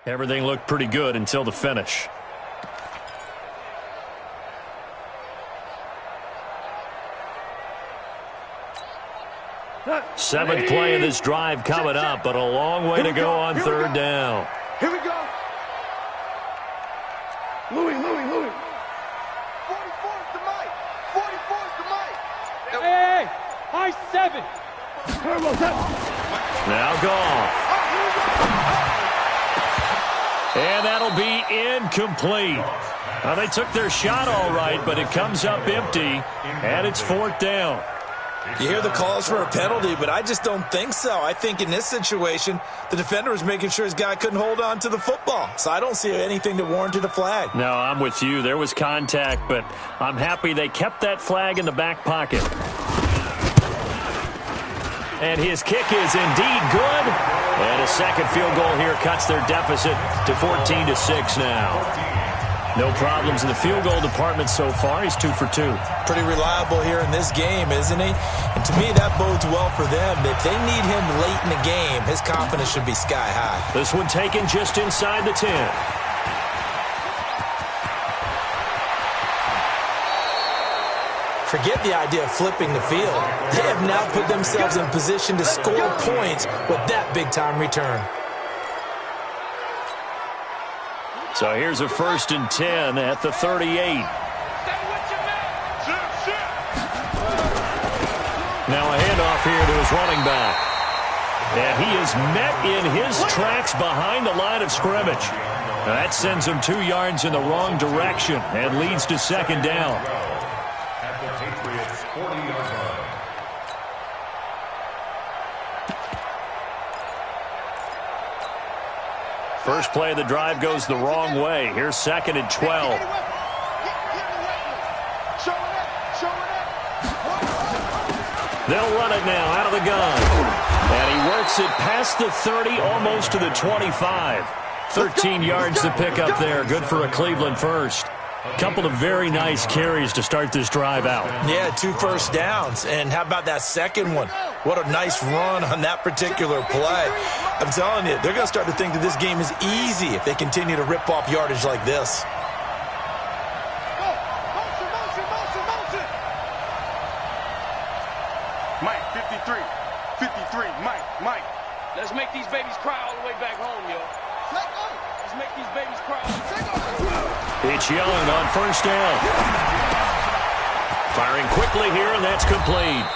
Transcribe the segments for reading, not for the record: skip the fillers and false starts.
Everything looked pretty good until the finish. Seventh play of this drive coming up, but a long way to go on third down. Here we go. Louis. 44's the mic. 44's the mic. Hey, high 7. Now Goff. And that'll be incomplete. Now, they took their shot all right, but it comes up empty, and it's fourth down. You hear the calls for a penalty, but I just don't think so. I think in this situation, the defender was making sure his guy couldn't hold on to the football. So I don't see anything that warranted a flag. No, I'm with you. There was contact, but I'm happy they kept that flag in the back pocket. And his kick is indeed good. And a second field goal here cuts their deficit to 14-6 now. No problems in the field goal department so far. He's 2 for 2. Pretty reliable here in this game, isn't he? And to me, that bodes well for them. If they need him late in the game, his confidence should be sky high. This one taken just inside the 10. Forget the idea of flipping the field. They have now put themselves in position to score points with that big-time return. So here's a 1st and 10 at the 38. Now a handoff here to his running back. And he is met in his tracks behind the line of scrimmage. Now that sends him 2 yards in the wrong direction and leads to second down. First play of the drive goes the wrong way. Here's 2nd and 12. They'll run it now out of the gun. And he works it past the 30, almost to the 25. 13 yards to pick up there. Good for a Cleveland first. Couple of very nice carries to start this drive out. Yeah, 2 first downs. And how about that second one? What a nice run on that particular play. I'm telling you, they're going to start to think that this game is easy if they continue to rip off yardage like this. Motion. Mike, 53, Mike. Let's make these babies cry all the way back home, yo. Let's make these babies cry. It's Young on first down. Firing quickly here, and that's complete.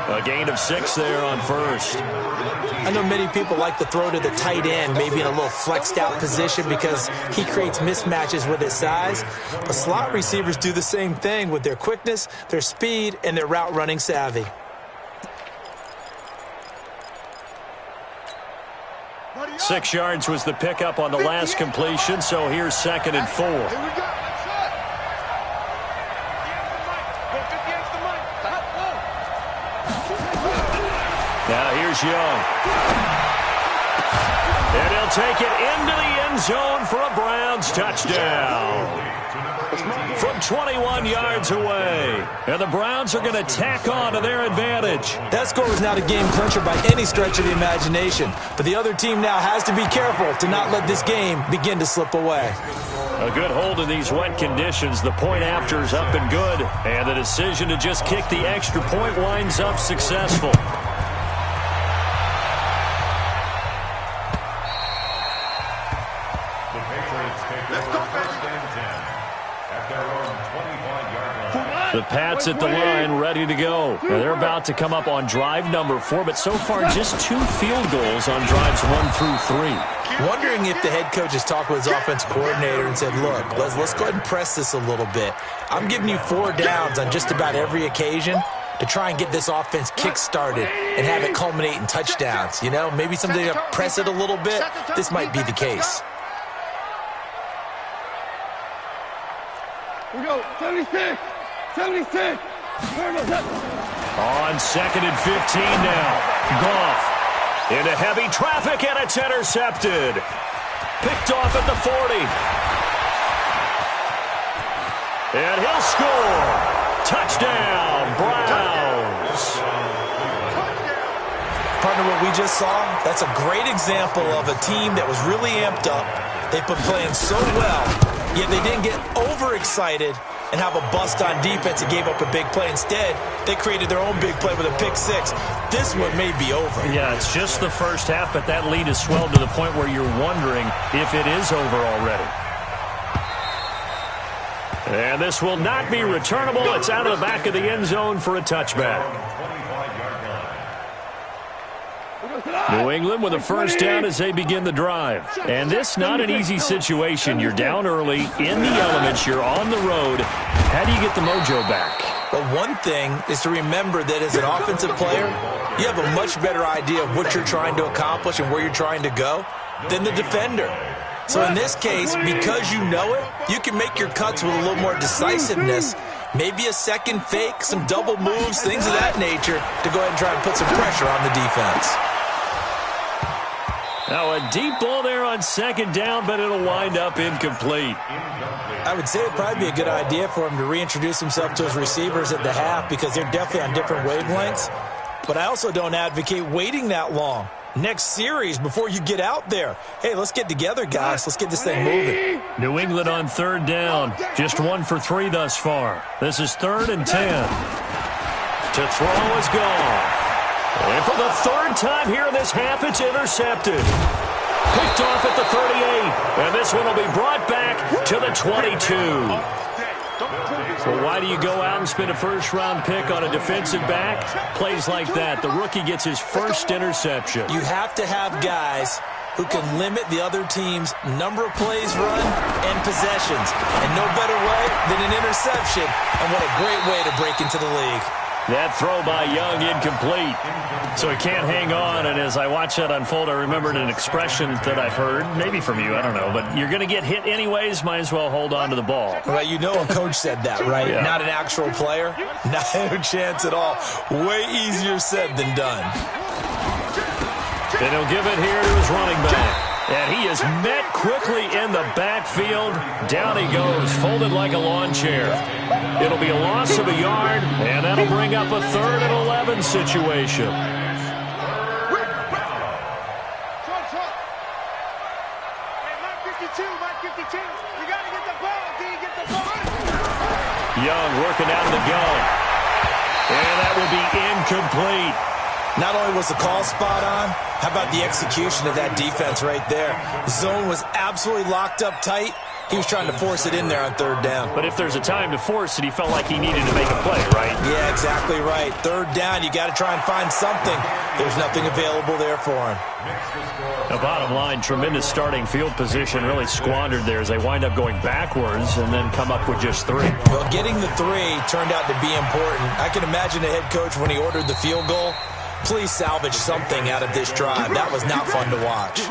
A gain of 6 there on first. I know many people like to throw to the tight end, maybe in a little flexed out position because he creates mismatches with his size. But slot receivers do the same thing with their quickness, their speed, and their route running savvy. Six yards was the pickup on the last completion, so here's 2nd and 4. Now here's Young. And he'll take it into the end zone for a Browns touchdown. From 21 yards away. And the Browns are going to tack on to their advantage. That score is not a game clincher by any stretch of the imagination. But the other team now has to be careful to not let this game begin to slip away. A good hold in these wet conditions. The point after is up and good. And the decision to just kick the extra point winds up successful. The Pats at the line, ready to go. Now they're about to come up on drive number 4, but so far just 2 field goals on drives 1 through 3. Wondering if the head coach has talked with his offense coordinator and said, look, let's go ahead and press this a little bit. I'm giving you 4 downs on just about every occasion to try and get this offense kick-started and have it culminate in touchdowns. You know, maybe something to press it a little bit. This might be the case. We go, 76. 76. On 2nd and 15 now. Goff into heavy traffic, and it's intercepted. Picked off at the 40. And he'll score. Touchdown, Browns. Partner, what we just saw, that's a great example of a team that was really amped up. They've been playing so well, yet they didn't get overexcited and have a bust on defense and gave up a big play. Instead, they created their own big play with a pick six. This one may be over. Yeah, it's just the first half, but that lead has swelled to the point where you're wondering if it is over already. And this will not be returnable. It's out of the back of the end zone for a touchback. New England with a first down as they begin the drive. And this not an easy situation. You're down early, in the elements, you're on the road. How do you get the mojo back? Well, one thing is to remember that as an offensive player, you have a much better idea of what you're trying to accomplish and where you're trying to go than the defender. So in this case, because you know it, you can make your cuts with a little more decisiveness. Maybe a second fake, some double moves, things of that nature to go ahead and try and put some pressure on the defense. Now a deep ball there on second down, but it'll wind up incomplete. I would say it'd probably be a good idea for him to reintroduce himself to his receivers at the half because they're definitely on different wavelengths. But I also don't advocate waiting that long. Next series before you get out there. Hey, let's get together, guys. Let's get this thing moving. New England on third down. Just 1 for 3 thus far. This is 3rd and 10. To throw is gone. And for the third time here in this half, it's intercepted. Picked off at the 38. And this one will be brought back to the 22. Well, why do you go out and spend a first-round pick on a defensive back? Plays like that. The rookie gets his first interception. You have to have guys who can limit the other team's number of plays run and possessions. And no better way than an interception. And what a great way to break into the league. That throw by Young incomplete. So he can't hang on, and as I watch that unfold, I remembered an expression that I've heard, maybe from you, I don't know, but you're going to get hit anyways, might as well hold on to the ball. Right, you know a coach said that, right? Yeah. Not an actual player? No chance at all. Way easier said than done. And he'll give it here to his running back. And he is met quickly in the backfield. Down he goes, folded like a lawn chair. It'll be a loss of a yard, and that'll bring up a 3rd and 11 situation. Young working out of the gun. And that will be incomplete. Not only was the call spot on, how about the execution of that defense right there? Zone was absolutely locked up tight. He was trying to force it in there on 3rd down. But if there's a time to force it, he felt like he needed to make a play, right? Yeah, exactly right. 3rd down, you got to try and find something. There's nothing available there for him. The bottom line, tremendous starting field position, really squandered there as they wind up going backwards and then come up with just 3. Well, getting the 3 turned out to be important. I can imagine the head coach when he ordered the field goal. Please salvage something out of this drive. That was not fun to watch.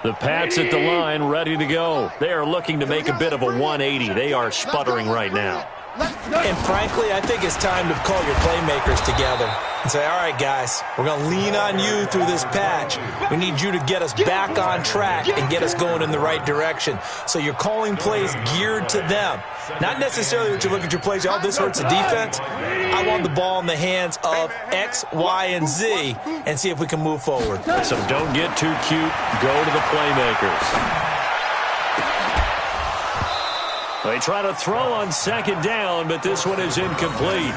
The Pats at the line, ready to go. They are looking to make a bit of a 180. They are sputtering right now. And frankly, I think it's time to call your playmakers together and say, all right, guys, we're going to lean on you through this patch. We need you to get us back on track and get us going in the right direction. So you're calling plays geared to them. Not necessarily that you look at your plays, oh, this hurts the defense. I want the ball in the hands of X, Y, and Z and see if we can move forward. So don't get too cute. Go to the playmakers. They try to throw on 2nd down, but this one is incomplete.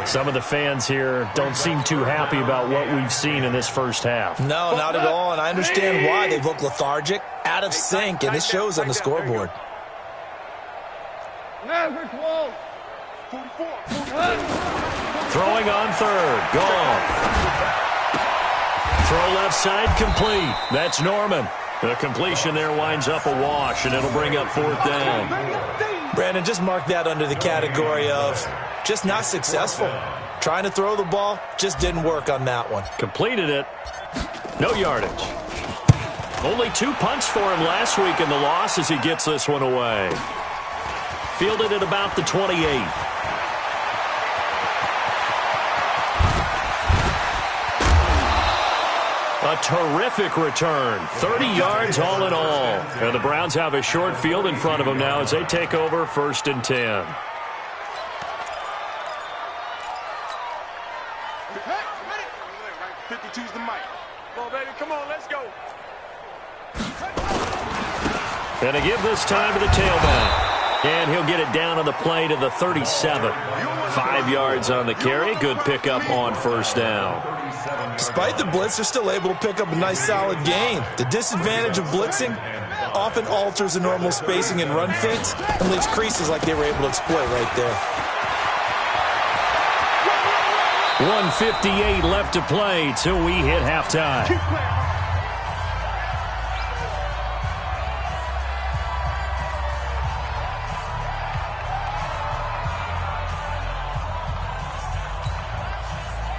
Some of the fans here don't seem too happy about what we've seen in this first half. No, not at all, and I understand why. They look lethargic, out of sync, and it shows on the scoreboard. Throwing on 3rd, gone. Throw left side, complete. That's Norman. The completion there winds up a wash, and it'll bring up 4th down. Brandon, just mark that under the category of just not successful. Trying to throw the ball, just didn't work on that one. Completed it. No yardage. Only 2 punts for him last week in the loss as he gets this one away. Fielded at about the 28. A terrific return. 30 yards all in all. And the Browns have a short field in front of them now as they take over 1st and 10. And to give this time to the tailback. And he'll get it down on the play to the 37. 5 yards on the carry. Good pickup on first down. Despite the blitz, they're still able to pick up a nice, solid gain. The disadvantage of blitzing often alters the normal spacing and run fits and leaves creases like they were able to exploit right there. 1:58 left to play till we hit halftime.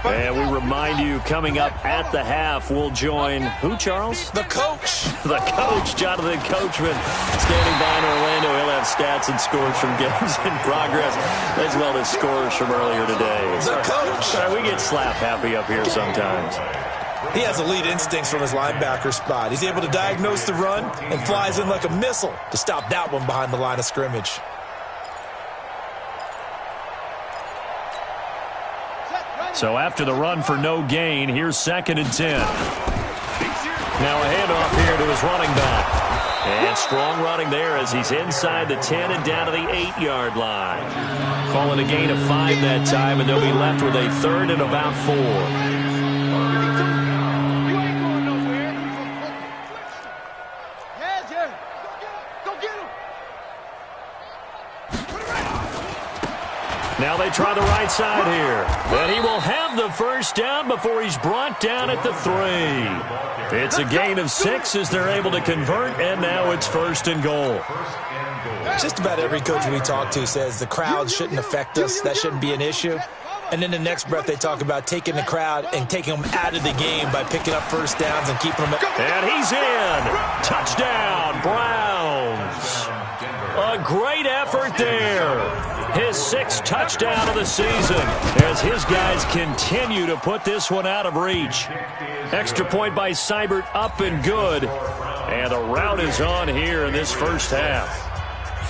And we remind you, coming up at the half, we'll join who, Charles? The coach. The coach, Jonathan Coachman, standing by in Orlando. He'll have stats and scores from games in progress, as well as scores from earlier today. The coach. We get slap happy up here sometimes. He has elite instincts from his linebacker spot. He's able to diagnose the run and flies in like a missile to stop that one behind the line of scrimmage. So after the run for no gain, here's 2nd and 10. Now a handoff here to his running back. And strong running there as he's inside the 10 and down to the 8-yard line. Calling a gain of 5 that time, and they'll be left with a 3rd and about 4. Now they try the right side here. And he will have the first down before he's brought down at the 3. It's a gain of 6 as they're able to convert, and now it's 1st and goal. Just about every coach we talk to says the crowd shouldn't affect us. That shouldn't be an issue. And then the next breath they talk about taking the crowd and taking them out of the game by picking up first downs and keeping them. And he's in. Touchdown, Browns. A great effort there. His 6th touchdown of the season as his guys continue to put this one out of reach. Extra point by Seibert, up and good. And the route is on here in this first half.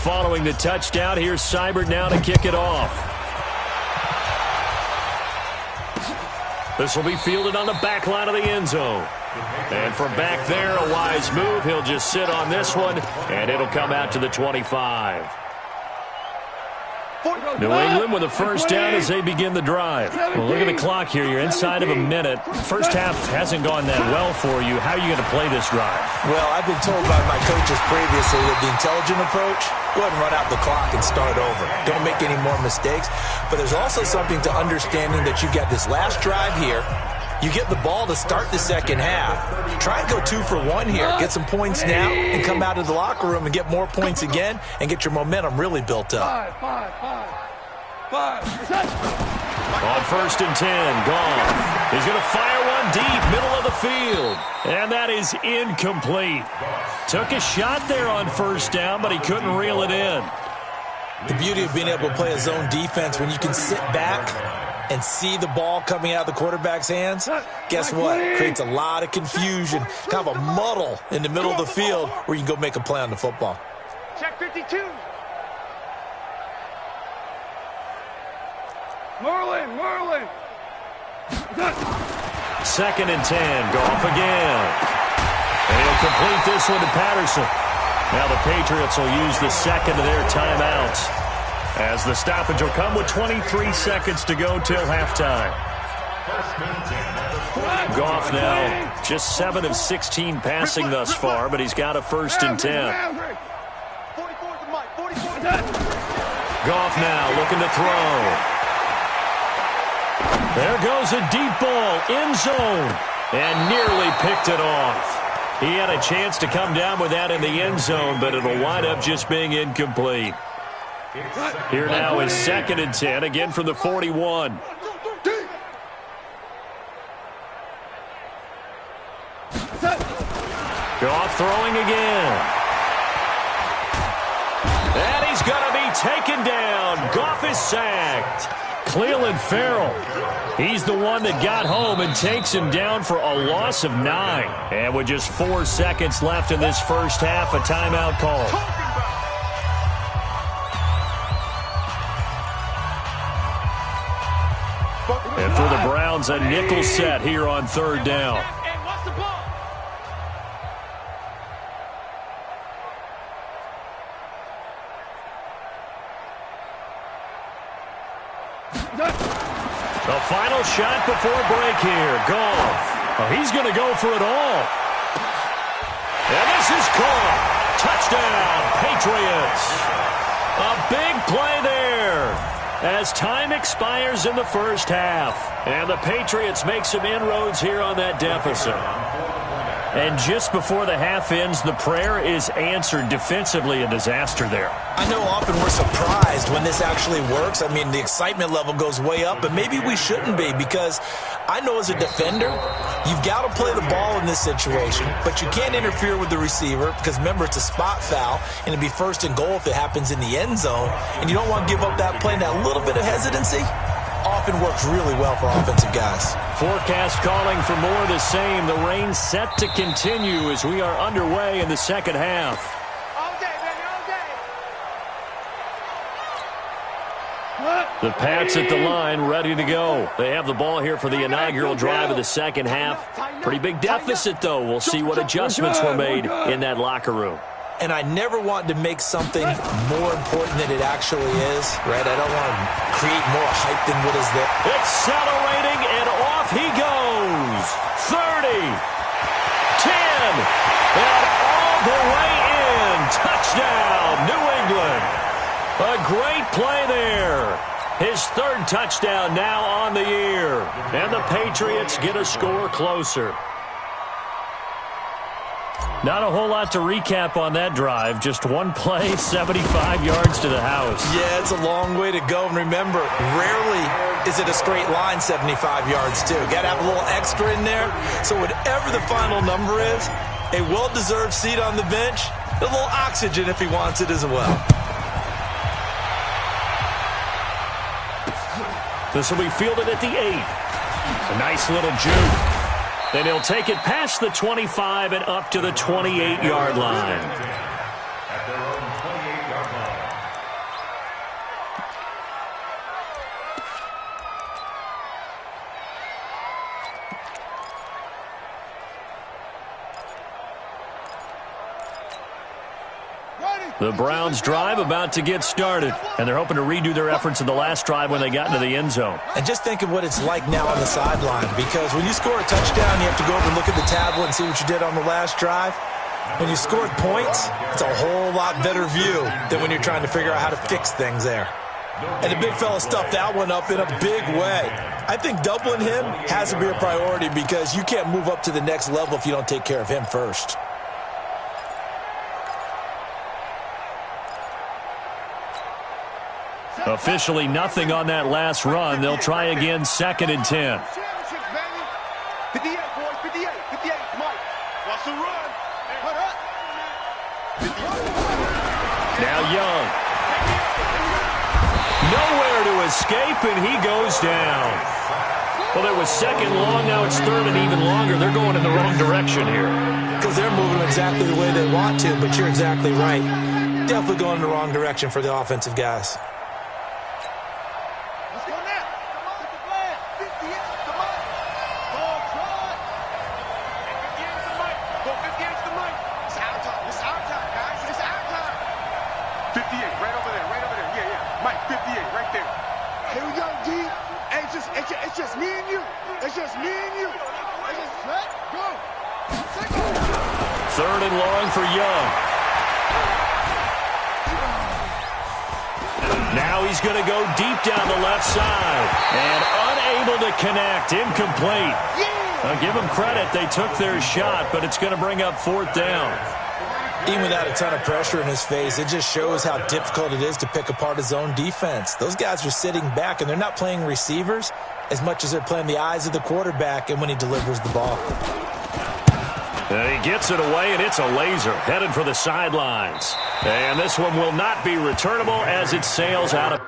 Following the touchdown, here's Seibert now to kick it off. This will be fielded on the back line of the end zone. And from back there, a wise move. He'll just sit on this one, and it'll come out to the 25. New England with a first down as they begin the drive. Well, look at the clock here. You're inside of a minute. First half hasn't gone that well for you. How are you going to play this drive? Well, I've been told by my coaches previously that the intelligent approach, go ahead and run out the clock and start over. Don't make any more mistakes. But there's also something to understanding that you got this last drive here. You get the ball to start the second half. Try and go 2 for 1 here. Get some points now and come out of the locker room and get more points again and get your momentum really built up. On 1st and 10, Goff. He's going to fire one deep, middle of the field. And that is incomplete. Took a shot there on first down, but he couldn't reel it in. The beauty of being able to play a zone defense when you can sit back and see the ball coming out of the quarterback's hands, guess what? Creates a lot of confusion, kind of a muddle in the middle of the field where you can go make a play on the football. Check 52. Merlin. 2nd and 10, Goff again. And he'll complete this one to Patterson. Now the Patriots will use the second of their timeouts, as the stoppage will come with 23 seconds to go till halftime. Goff now just 7 of 16 passing thus far, but he's got a 1st and 10. Goff now looking to throw. There goes a deep ball, end zone, and nearly picked it off. He had a chance to come down with that in the end zone, but it'll wind up just being incomplete. Here now is 2nd and 10, again from the 41. Goff throwing again. And he's going to be taken down. Goff is sacked. Cleveland Farrell, he's the one that got home and takes him down for a loss of 9. And with just 4 seconds left in this first half, a timeout call. And for the Browns, a nickel set here on 3rd down. The final shot before break here. Goff. Oh, he's going to go for it all. And this is caught. Touchdown, Patriots. A big play there as time expires in the first half. And the Patriots make some inroads here on that deficit. And just before the half ends, the prayer is answered. Defensively, a disaster there. I know often we're surprised when this actually works. I mean, the excitement level goes way up, but maybe we shouldn't be, because I know as a defender, you've got to play the ball in this situation, but you can't interfere with the receiver because, remember, it's a spot foul, and it'd be first and goal if it happens in the end zone, and you don't want to give up that play. And that little bit of hesitancy often works really well for offensive guys. Forecast calling for more of the same. The rain set to continue as we are underway in the second half. All day, baby, all day. The Pats at the line, ready to go. They have the ball here for the inaugural drive of the second half. Pretty big deficit, though. We'll see what adjustments were made in that locker room. And I never want to make something more important than it actually is, right? I don't want to create more hype than what is there. Accelerating, and off he goes. 30, 10, and all the way in. Touchdown, New England. A great play there. His third touchdown now on the year. And the Patriots get a score closer. Not a whole lot to recap on that drive. Just one play, 75 yards to the house. Yeah, it's a long way to go. And remember, rarely is it a straight line 75 yards, too. Got to have a little extra in there. So whatever the final number is, a well-deserved seat on the bench, a little oxygen if he wants it as well. This will be fielded at the 8. A nice little juke. Then he'll take it past the 25 and up to the 28-yard line. The Browns drive about to get started, and they're hoping to redo their efforts in the last drive when they got into the end zone. And just think of what it's like now on the sideline, because when you score a touchdown, you have to go over and look at the tablet and see what you did on the last drive. When you scored points, it's a whole lot better view than when you're trying to figure out how to fix things there. And the big fella stuffed that one up in a big way. I think doubling him has to be a priority, because you can't move up to the next level if you don't take care of him first. Officially nothing on that last run. They'll try again, 2nd and 10. 58, boys, 58, 58, Mike. Watch the run. Put up. Now Young. Nowhere to escape, and he goes down. Well, it was 2nd long. Now it's 3rd and even longer. They're going in the wrong direction here. Because they're moving exactly the way they want to, but you're exactly right. Definitely going in the wrong direction for the offensive guys. It's just me and you. It's just me and you. It's just let go. 3rd and long for Young. Now he's going to go deep down the left side. And unable to connect. Incomplete. I'll give them credit. They took their shot, but it's going to bring up 4th down. Even without a ton of pressure in his face, it just shows how difficult it is to pick apart his own defense. Those guys are sitting back, and they're not playing receivers as much as they're playing the eyes of the quarterback and when he delivers the ball. And he gets it away, and it's a laser headed for the sidelines. And this one will not be returnable as it sails out of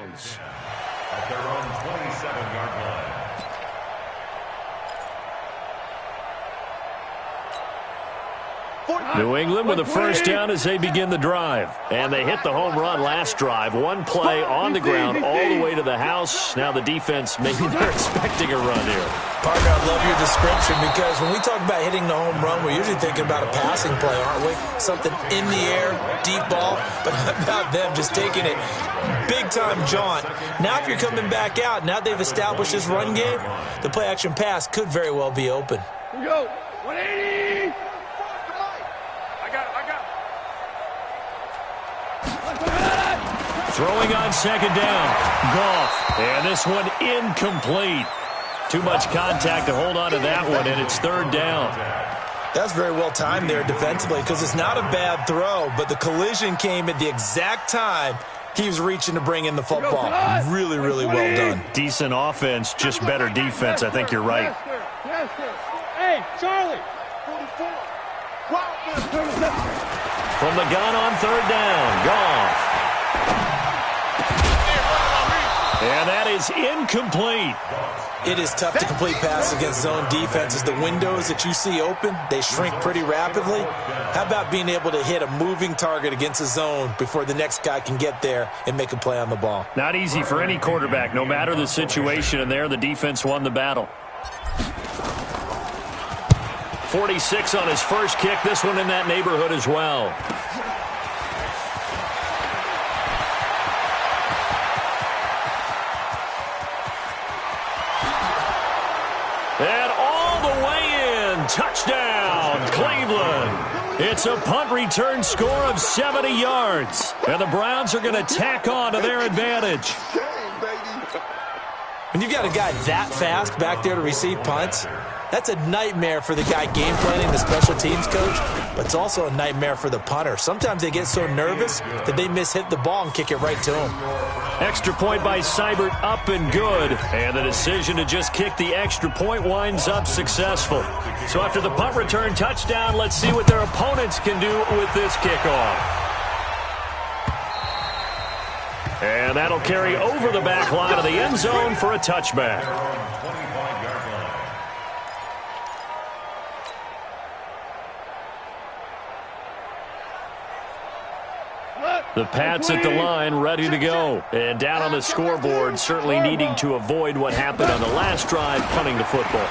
Browns. At their own 27-yard line. New England with a first down as they begin the drive. And they hit the home run last drive. One play on the ground all the way to the house. Now the defense, maybe they're expecting a run here. Partner, I love your description because when we talk about hitting the home run, we're usually thinking about a passing play, aren't we? Something in the air, deep ball. But how about them just taking it big-time jaunt? Now if you're coming back out, now they've established this run game, the play-action pass could very well be open. Here we go. 180. Throwing on second down. Goff. And this one incomplete. Too much contact to hold on to that one, and it's third down. That's very well timed there defensively because it's not a bad throw, but the collision came at the exact time he was reaching to bring in the football. Really, really well done. Decent offense, just better defense. I think you're right. Hey, Charlie. From the gun on third down, Goff. And that is incomplete. It is tough to complete passes against zone defenses. The windows that you see open, they shrink pretty rapidly. How about being able to hit a moving target against a zone before the next guy can get there and make a play on the ball? Not easy for any quarterback, no matter the situation. And there, the defense won the battle. 46 on his first kick. This one in that neighborhood as well. And all the way in. Touchdown, Cleveland. It's a punt return score of 70 yards. And the Browns are going to tack on to their advantage. When you've got a guy that fast back there to receive punts, that's a nightmare for the guy game planning, the special teams coach, but it's also a nightmare for the punter. Sometimes they get so nervous that they mishit the ball and kick it right to him. Extra point by Seibert, up and good. And the decision to just kick the extra point winds up successful. So after the punt return touchdown, let's see what their opponents can do with this kickoff. And that'll carry over the back line of the end zone for a touchback. The Pats at the line, ready to go. And down on the scoreboard, certainly needing to avoid what happened on the last drive, punting the football.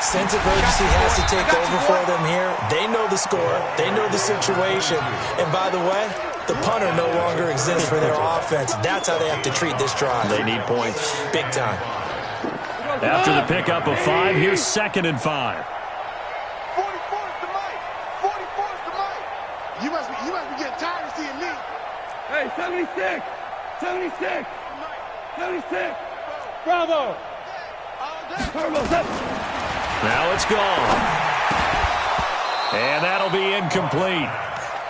Sense of urgency has to take over for them here. They know the score. They know the situation. And by the way, the punter no longer exists for their offense. That's how they have to treat this drive. They need points. Big time. After the pickup of 5, here's 2nd and 5. You must be getting tired of seeing me. Hey, 76. 76. 76. Bravo. Now it's gone. And that'll be incomplete.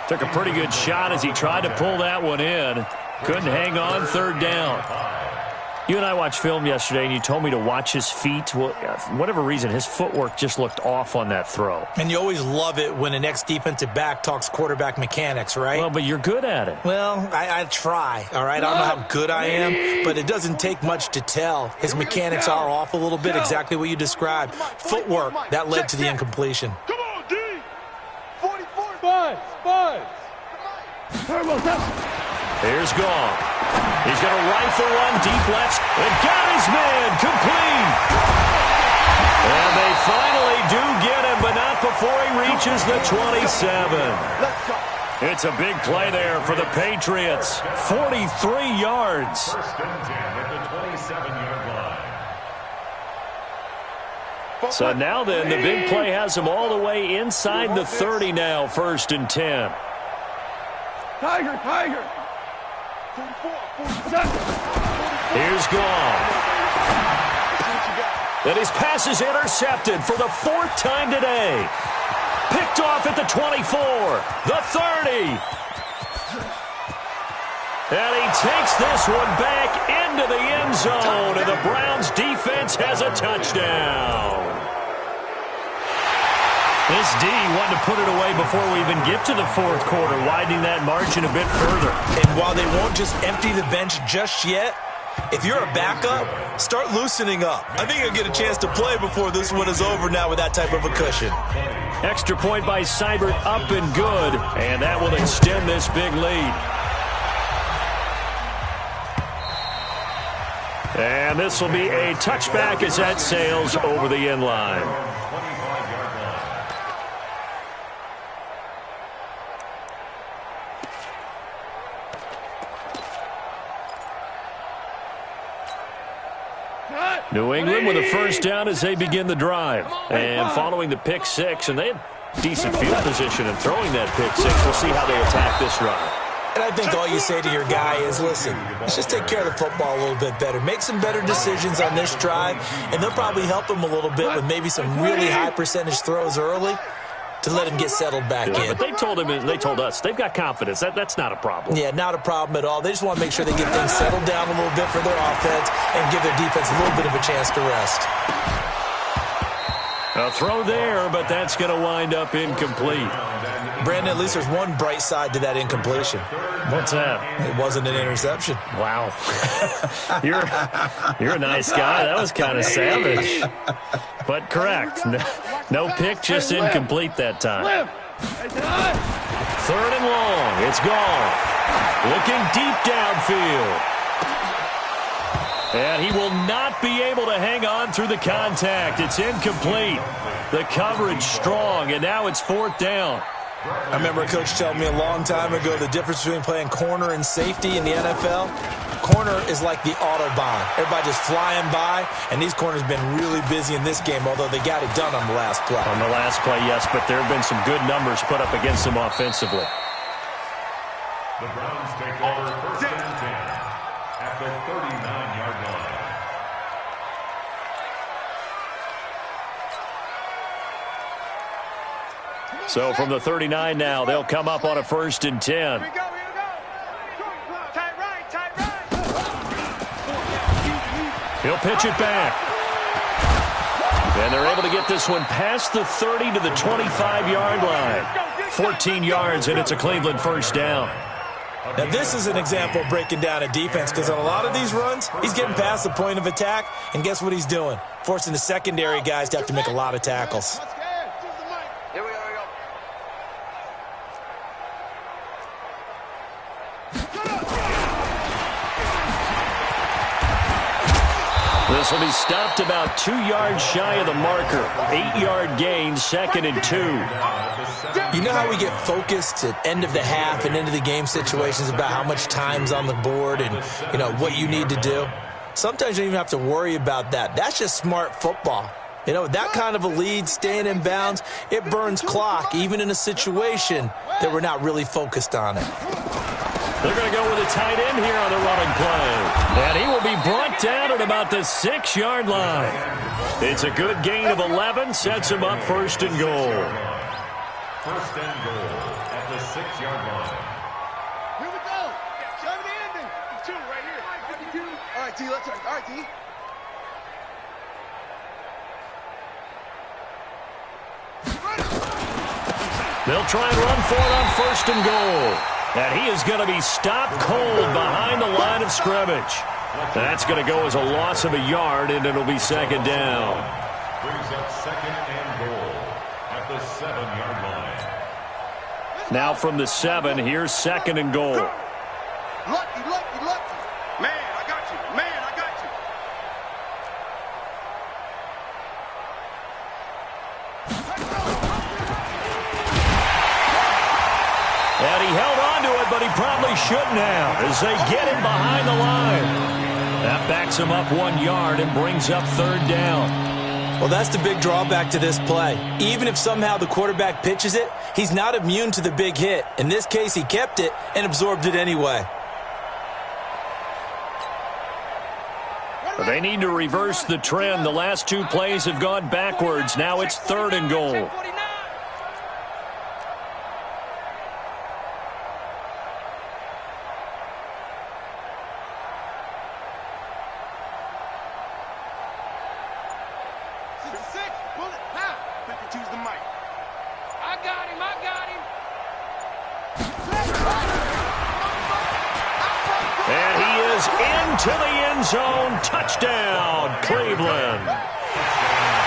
Took a pretty good shot as he tried to pull that one in. Couldn't hang on, third down. You and I watched film yesterday, and you told me to watch his feet. Well, for whatever reason, his footwork just looked off on that throw. And you always love it when an ex-defensive back talks quarterback mechanics, right? Well, but you're good at it. Well, I try, all right? I don't know how good I am, but it doesn't take much to tell. His mechanics are off a little bit, exactly what you described. Footwork, that led to the incompletion. Come on, D. 44. Spud. Here's Goff. He's going to rifle one deep left and got his man complete. And they finally do get him, but not before he reaches the 27. It's a big play there for the Patriots. 43 yards. First and 10 at the 27-yard line. So now then, the big play has him all the way inside the 30 now, 1st and 10. Tiger. Here's Goff. And his pass is intercepted for the 4th time today. Picked off at the 24, the 30. And he takes this one back into the end zone, and the Browns defense has a touchdown. This D wanting to put it away before we even get to the fourth quarter, widening that margin a bit further. And while they won't just empty the bench just yet, if you're a backup, start loosening up. I think you'll get a chance to play before this one is over now with that type of a cushion. Extra point by Seibert, up and good, and that will extend this big lead. And this will be a touchback as that sails over the end line. New England with a first down as they begin the drive. And following the pick six, and they had decent field position in throwing that pick six. We'll see how they attack this drive. And I think all you say to your guy is, listen, let's just take care of the football a little bit better. Make some better decisions on this drive, and they'll probably help him a little bit with maybe some really high percentage throws early to let him get settled back in. But they told him, and they told us, they've got confidence. That's not a problem. Yeah, not a problem at all. They just want to make sure they get things settled down a little bit for their offense and give their defense a little bit of a chance to rest. A throw there, but that's going to wind up incomplete. Brandon, at least there's one bright side to that incompletion. What's that? It wasn't an interception. Wow. You're a nice guy. That was kind of savage. But correct. No pick, just incomplete that time. Third and long. It's gone. Looking deep downfield. And he will not be able to hang on through the contact. It's incomplete. The coverage strong, and now it's fourth down. I remember a coach telling me a long time ago the difference between playing corner and safety in the NFL. Corner is like the Autobahn. Everybody just flying by, and these corners have been really busy in this game, although they got it done on the last play. On the last play, yes, but there have been some good numbers put up against them offensively. The Browns take over first and 10 at the 39-yard line. So from the 39 now, they'll come up on a first and 10. Here we go. Tight right. He'll pitch it back. And they're able to get this one past the 30 to the 25-yard line. 14 yards, and it's a Cleveland first down. Now, this is an example of breaking down a defense, because on a lot of these runs, he's getting past the point of attack, and guess what he's doing? Forcing the secondary guys to have to make a lot of tackles. Here we go. This will be stopped about 2 yards shy of the marker. 8-yard gain, second and 2. You know how we get focused at end of the half and into the game situations about how much time's on the board and, you know, what you need to do? Sometimes you don't even have to worry about that. That's just smart football. You know, that kind of a lead, staying in bounds, it burns clock, even in a situation that we're not really focused on it. They're going to go with a tight end here on the running play. And he will be brought down at about the 6-yard line. It's a good gain of 11, sets him up first and goal. First and goal at the 6-yard line. Here we go. Show me the ending. It's 2 right here. All right, T, let's go. All right, T. They'll try and run for it on first and goal. And he is going to be stopped cold behind the line of scrimmage. That's going to go as a loss of a yard, and it'll be second down. Brings up second and goal at the 7-yard line. Now from the 7, here's second and goal. Lucky. Man, I got you. And he held on to it, but he probably shouldn't have as they get him behind the line. That backs him up 1 yard and brings up third down. Well, that's the big drawback to this play. Even if somehow the quarterback pitches it, he's not immune to the big hit. In this case, he kept it and absorbed it anyway. But they need to reverse the trend. The last 2 plays have gone backwards. Now it's third and goal. goes into the end zone. Touchdown, Cleveland.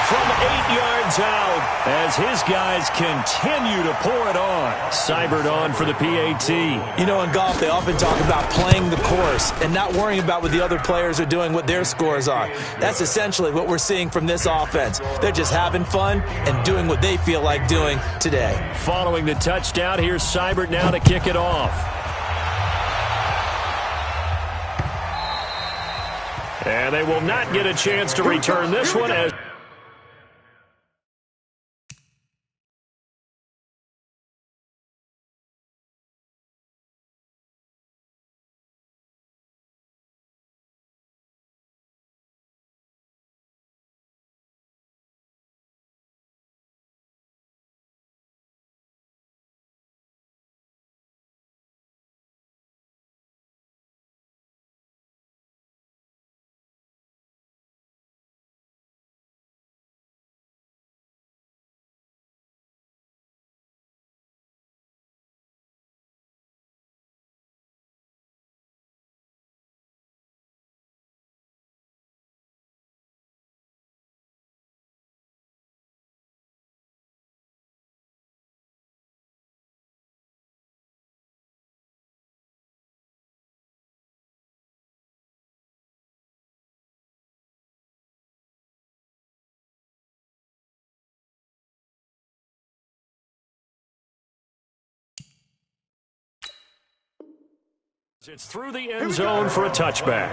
From 8 yards out as his guys continue to pour it on. Seibert on for the PAT. You know, in golf, they often talk about playing the course and not worrying about what the other players are doing, what their scores are. That's essentially what we're seeing from this offense. They're just having fun and doing what they feel like doing today. Following the touchdown, here's Seibert now to kick it off. And they will not get a chance to return this one as it's through the end zone for a touchback.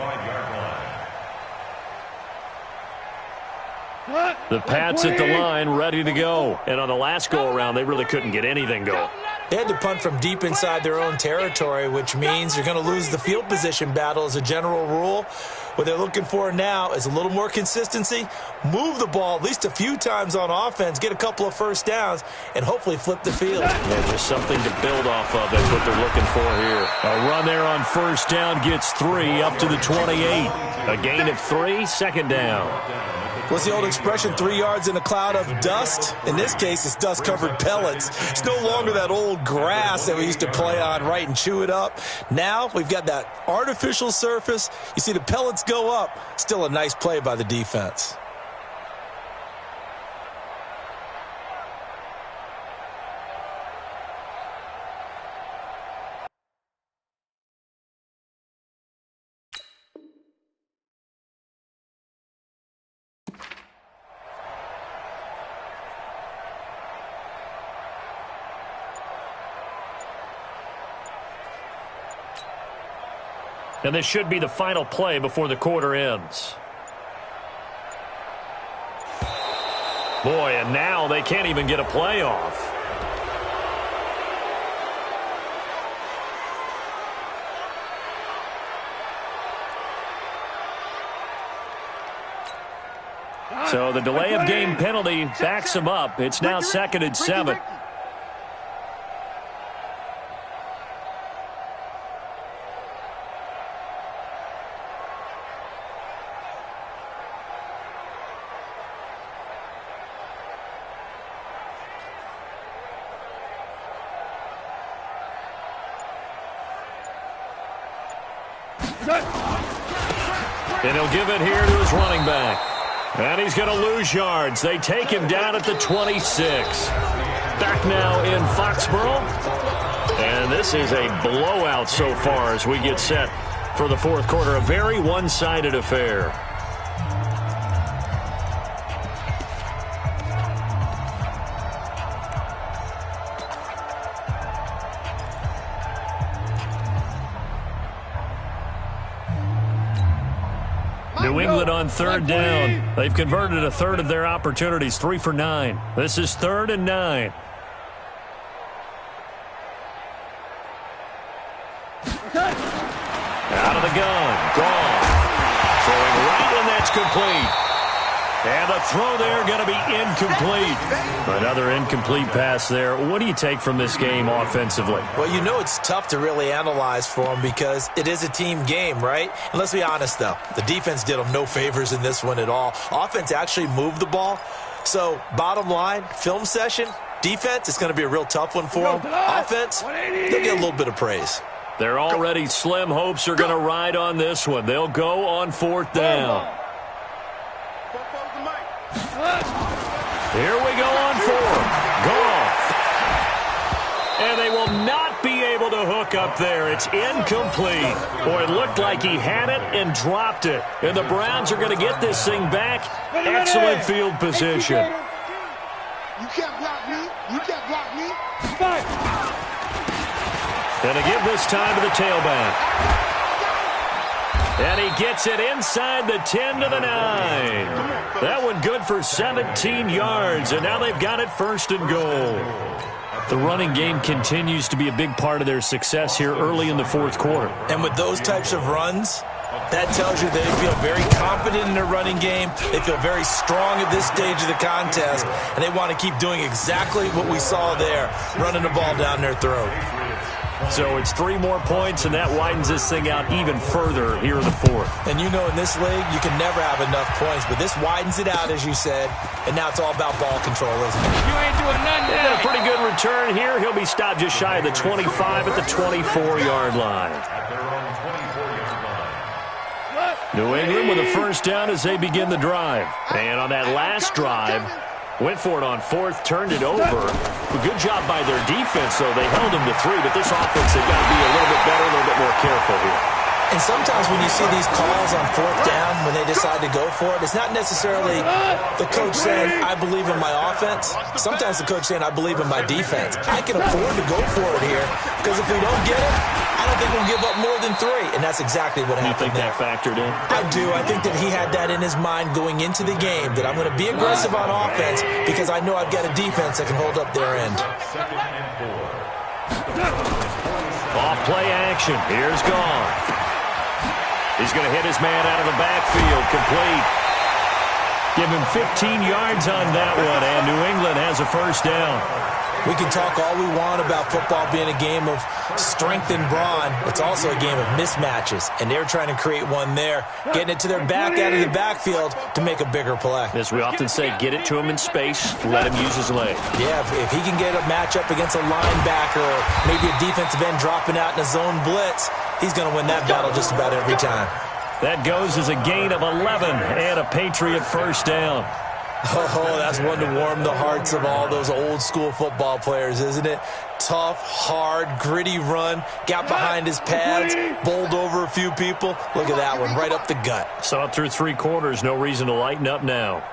The Pats at the line, ready to go. And on the last go-around, they really couldn't get anything going. They had to punt from deep inside their own territory, which means you're going to lose the field position battle as a general rule. What they're looking for now is a little more consistency, move the ball at least a few times on offense, get a couple of first downs, and hopefully flip the field. Yeah, just something to build off of. That's what they're looking for here. A run there on first down gets 3 up to the 28. A gain of 3, second down. What's the old expression, 3 yards in a cloud of dust? In this case, it's dust-covered pellets. It's no longer that old grass that we used to play on, right, and chew it up. Now we've got that artificial surface. You see the pellets go up. Still a nice play by the defense. And this should be the final play before the quarter ends. Boy, and now they can't even get a play off. So the delay of game penalty backs them up. It's now 2nd and 7. And he'll give it here to his running back. And he's going to lose yards. They take him down at the 26. Back now in Foxborough. And this is a blowout so far as we get set for the fourth quarter. A very one-sided affair. New England on third down. They've converted a third of their opportunities, 3 for 9. This is 3rd and 9. Out of the gun. Gone. Throwing right, and that's complete. And the throw there going to be incomplete. Another incomplete pass there. What do you take from this game offensively? Well, you know it's tough to really analyze for them because it is a team game, right? And let's be honest, though. The defense did them no favors in this one at all. Offense actually moved the ball. So, bottom line, film session, defense, it's going to be a real tough one for them. Offense, they'll get a little bit of praise. Their already slim hopes are going to ride on this one. They'll go on 4th down. Here we go on 4th. Goff. And they will not be able to hook up there. It's incomplete. Boy, it looked like he had it and dropped it. And the Browns are going to get this thing back. Excellent field position. You can't block me. You can't block me. And to give this time to the tailback. And he gets it inside the 10 to the 9. That one good for 17 yards. And now they've got it 1st and goal. The running game continues to be a big part of their success here early in the 4th quarter. And with those types of runs, that tells you they feel very confident in their running game. They feel very strong at this stage of the contest, and they want to keep doing exactly what we saw there, running the ball down their throat. So it's 3 more points, and that widens this thing out even further here in the 4th. And you know in this league, you can never have enough points, but this widens it out, as you said, and now it's all about ball control, isn't it? You ain't doing nothing today. A pretty good return here. He'll be stopped just shy of the 25 at the 24-yard line. New England with a 1st down as they begin the drive. And on that last drive, went for it on 4th, turned it over. A good job by their defense, though. They held them to 3, but this offense, they've got to be a little bit better, a little bit more careful here. And sometimes when you see these calls on 4th down, when they decide to go for it, it's not necessarily the coach saying, I believe in my offense. Sometimes the coach saying, I believe in my defense. I can afford to go for it here, because if we don't get it, I don't think we'll give up more than 3. And that's exactly what happened. You think that factored in? I do. I think that he had that in his mind going into the game, that I'm going to be aggressive on offense because I know I've got a defense that can hold up their end. Off play action. Here's Goff. He's going to hit his man out of the backfield. Complete. Give him 15 yards on that one, and New England has a 1st down. We can talk all we want about football being a game of strength and brawn. It's also a game of mismatches, and they're trying to create one there, getting it to their back out of the backfield to make a bigger play. As we often say, get it to him in space, let him use his leg. Yeah, if he can get a matchup against a linebacker or maybe a defensive end dropping out in a zone blitz, he's going to win that battle just about every time. That goes as a gain of 11 and a Patriot 1st down. Oh, that's one to warm the hearts of all those old-school football players, isn't it? Tough, hard, gritty run, got behind his pads, bowled over a few people. Look at that one, right up the gut. Saw it through 3 quarters, no reason to lighten up now.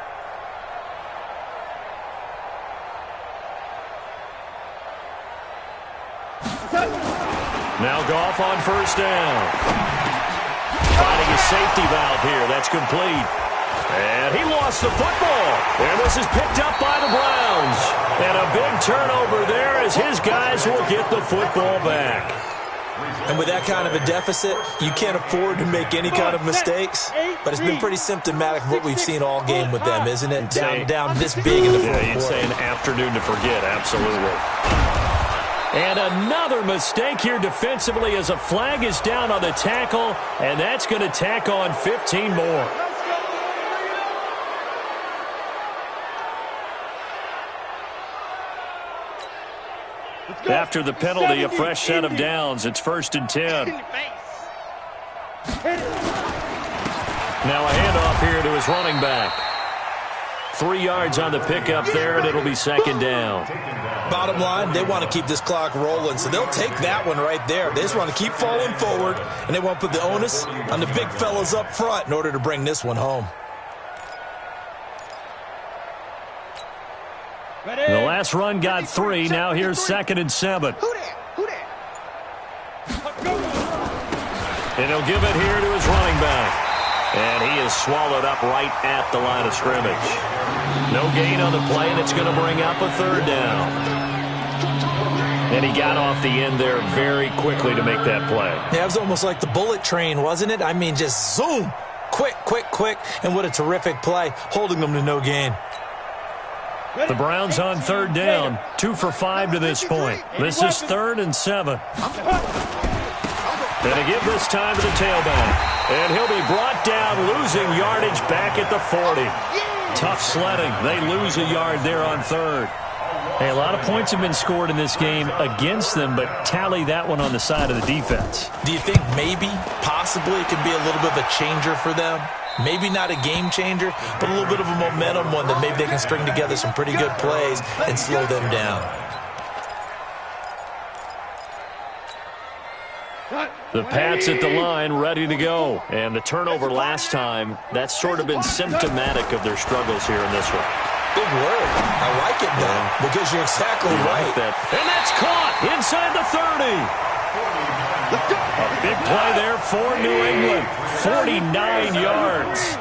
Now Goff on 1st down. Finding a safety valve here, that's complete. And he lost the football. And this is picked up by the Browns. And a big turnover there as his guys will get the football back. And with that kind of a deficit, you can't afford to make any kind of mistakes. But it's been pretty symptomatic of what we've seen all game with them, isn't it? Down this big in the fourth quarter. Yeah, you'd say an afternoon to forget, absolutely. And another mistake here defensively as a flag is down on the tackle. And that's going to tack on 15 more. After the penalty, a fresh set of downs. It's 1st and 10. Now a handoff here to his running back. 3 yards on the pickup there, and it'll be 2nd down. Bottom line, they want to keep this clock rolling, so they'll take that one right there. They just want to keep falling forward, and they want to put the onus on the big fellas up front in order to bring this one home. The last run got 3. Now here's 2nd and 7. And he'll give it here to his running back. And he is swallowed up right at the line of scrimmage. No gain on the play, and it's going to bring up a 3rd down. And he got off the end there very quickly to make that play. Yeah, it was almost like the bullet train, wasn't it? I mean, just zoom. Quick, quick, quick. And what a terrific play, holding them to no gain. The Browns on 3rd down, 2 for 5 to this point. This is 3rd and 7. And to give this time to the tailback. And he'll be brought down, losing yardage back at the 40. Tough sledding. They lose a yard there on 3rd. Hey, a lot of points have been scored in this game against them, but tally that one on the side of the defense. Do you think maybe, possibly, it could be a little bit of a changer for them? Maybe not a game changer, but a little bit of a momentum one that maybe they can string together some pretty good plays and slow them down. The Pats at the line, ready to go. And the turnover last time, that's sort of been symptomatic of their struggles here in this one. Big word. I like it, though, because you're exactly right. That. And that's caught inside the 30. A big play there for New England. 49 yards.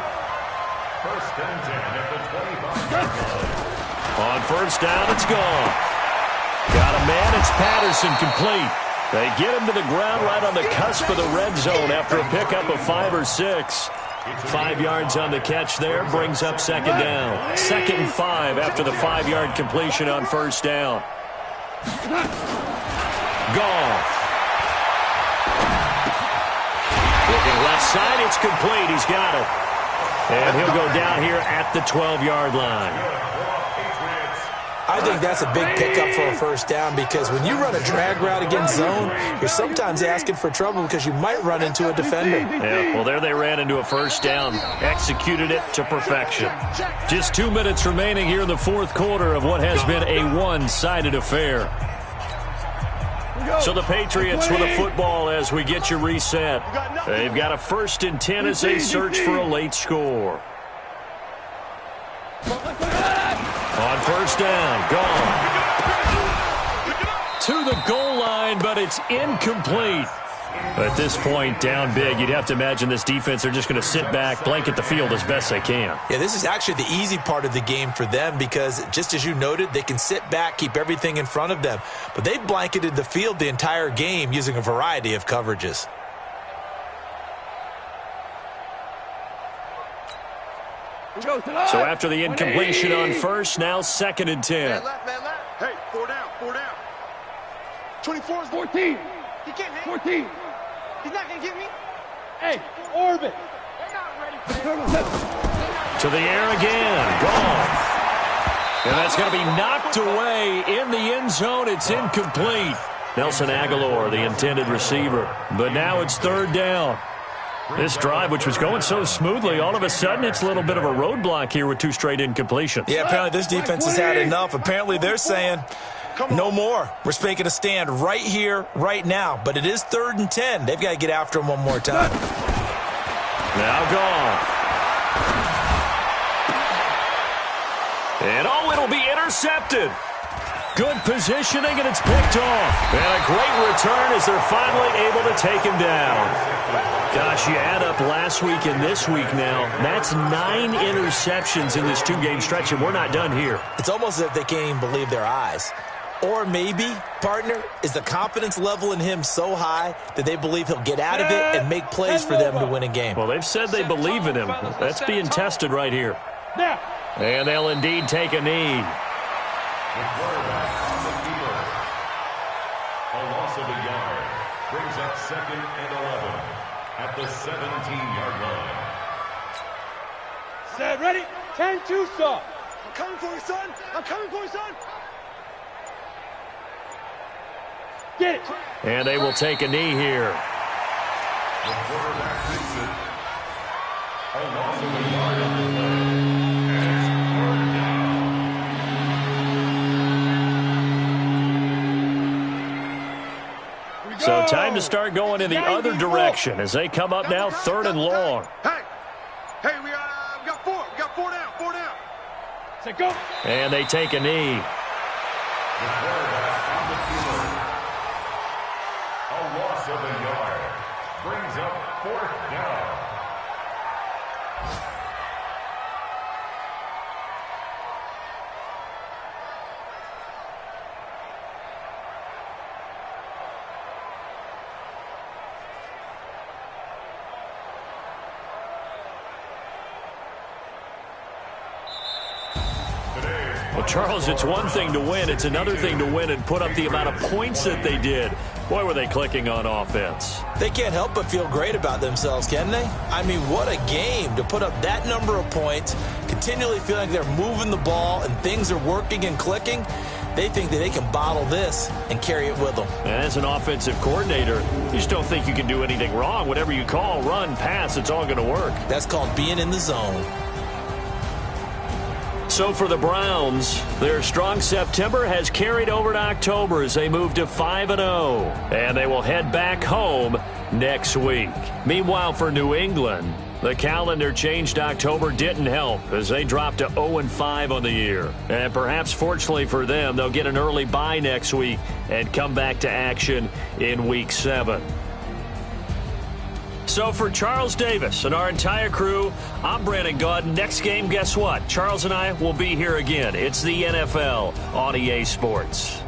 First and 10 at the 25-yard line. On first down, it's gone. Got a man, it's Patterson, complete. They get him to the ground right on the cusp of the red zone after a pickup of 5 or 6. 5 yards on the catch there, brings up second down. 2nd and 5 after the 5-yard completion on first down. Goff. Looking left side, it's complete. He's got it. And he'll go down here at the 12-yard line. I think that's a big pickup for a first down because when you run a drag route against zone, you're sometimes asking for trouble because you might run into a defender. Yeah, well, there they ran into a first down. Executed it to perfection. Just 2 minutes remaining here in the fourth quarter of what has been a one-sided affair. So the Patriots with a football as we get you reset. They've got a 1st and 10 as they search for a late score. On first down, gone. To the goal line, but it's incomplete. At this point, down big, you'd have to imagine this defense, they're just going to sit back, blanket the field as best they can. Yeah, this is actually the easy part of the game for them because, just as you noted, they can sit back, keep everything in front of them. But they've blanketed the field the entire game using a variety of coverages. So after the incompletion on first, now 2nd and 10. Man left. Hey, 4 down. 24 is 14. He can't hang. 14. He's not going to get me. Hey, orbit. They're not ready for this. To the air again. Gone. And that's going to be knocked away in the end zone. It's incomplete. Nelson Aguilar, the intended receiver. But now it's 3rd down. This drive, which was going so smoothly, all of a sudden it's a little bit of a roadblock here with 2 straight incompletions. Yeah, apparently this defense has had enough. Apparently they're saying no more. We're making a stand right here, right now. But it is 3rd and 10. They've got to get after him one more time. Now gone. And it'll be intercepted. Good positioning, and it's picked off. And a great return as they're finally able to take him down. Gosh, you add up last week and this week now, that's 9 interceptions in this 2-game stretch, and we're not done here. It's almost as if they can't even believe their eyes. Or maybe, partner, is the confidence level in him so high that they believe he'll get out of it and make plays for them to win a game. Well, they've said they believe in him. That's being tested right here. And they'll indeed take a knee. The quarterback on the keeper. A loss of a yard. Brings up 2nd and 11 at the 17-yard line. Set, ready? 10-2, son. I'm coming for you, son. I'm coming for you, son. Get it. And they will take a knee here. The quarterback takes it. A loss of a yard on the play. So time to start going in the other direction as they come up now 3rd and long. Hey, we got 4. We got 4 down. 4 down. Say go. And they take a knee. The quarterback on the keeper. A loss of a yard. Brings up 4th down. Well, Charles, it's one thing to win. It's another thing to win and put up the amount of points that they did. Boy, were they clicking on offense. They can't help but feel great about themselves, can they? I mean, what a game to put up that number of points, continually feeling like they're moving the ball and things are working and clicking. They think that they can bottle this and carry it with them. And as an offensive coordinator, you just don't think you can do anything wrong. Whatever you call, run, pass, it's all going to work. That's called being in the zone. So for the Browns, their strong September has carried over to October as they move to 5-0. And they will head back home next week. Meanwhile, for New England, the calendar changed. October didn't help as they dropped to 0-5 on the year. And perhaps fortunately for them, they'll get an early bye next week and come back to action in Week 7. So for Charles Davis and our entire crew, I'm Brandon Gaudin. Next game, guess what? Charles and I will be here again. It's the NFL on EA Sports.